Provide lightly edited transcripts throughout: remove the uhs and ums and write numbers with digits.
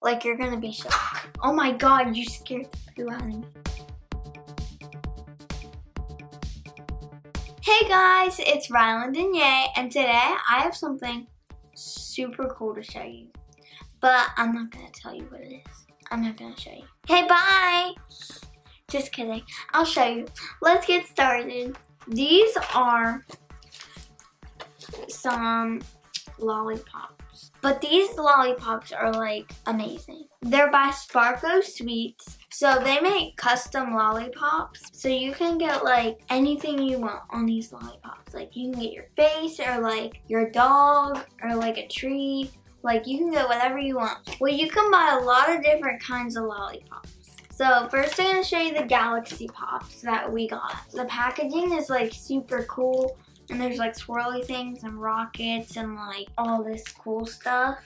Like, you're gonna be shocked. Oh my god, you scared the poo out of me. Hey guys, it's Rilyn Dinyae, and today I have something super cool to show you. But I'm not gonna tell you what it is. I'm not gonna show you. Okay, bye! Just kidding. I'll show you. Let's get started. These are some lollipops. But these lollipops are like amazing. They're by SPARKO SWEETS. So they make custom lollipops. So you can get like anything you want on these lollipops. Like you can get your face or like your dog or like a tree. Like you can get whatever you want. Well, you can buy a lot of different kinds of lollipops. So first I'm going to show you the Galaxy Pops that we got. The packaging is like super cool. And there's like swirly things and rockets and like all this cool stuff.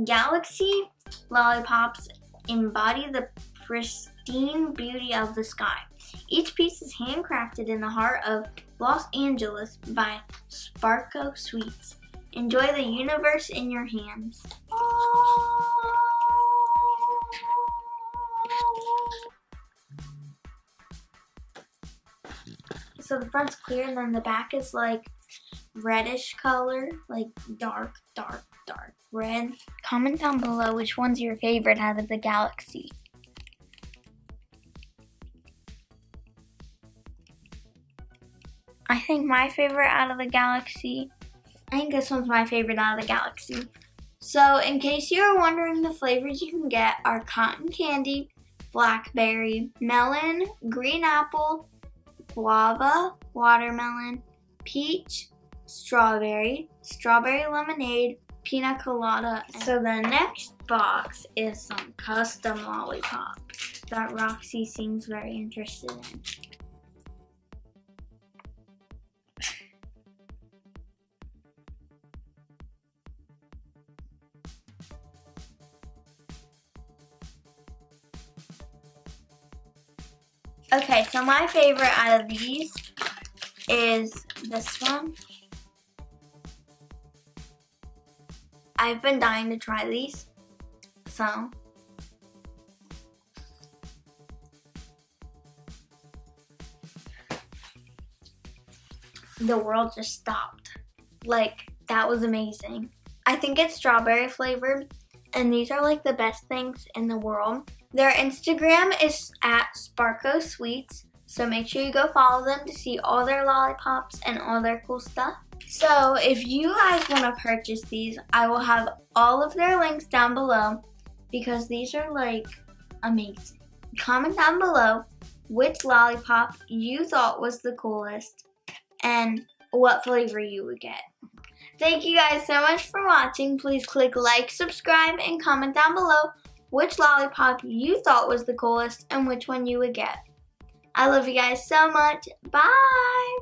Galaxy lollipops embody the pristine beauty of the sky. Each piece is handcrafted in the heart of Los Angeles by SPARKO SWEETS. Enjoy the universe in your hands. So the front's clear and then the back is like reddish color, like dark red. Comment down below which one's your favorite out of the Galaxy. I think my favorite out of the Galaxy, I think this one's my favorite out of the Galaxy. So in case you're wondering, the flavors you can get are cotton candy, blackberry, melon, green apple, guava, watermelon, peach, strawberry, strawberry lemonade, pina colada. So the next box is some custom lollipops that Roxy seems very interested in. Okay, so my favorite out of these is this one. I've been dying to try these, so. The world just stopped. Like, that was amazing. I think it's strawberry flavored, and these are like the best things in the world. Their Instagram is at SPARKO SWEETS, so make sure you go follow them to see all their lollipops and all their cool stuff. So if you guys want to purchase these, I will have all of their links down below because these are like amazing. Comment down below which lollipop you thought was the coolest and what flavor you would get. Thank you guys so much for watching. Please click like, subscribe, and comment down below which lollipop you thought was the coolest and which one you would get. I love you guys so much. Bye!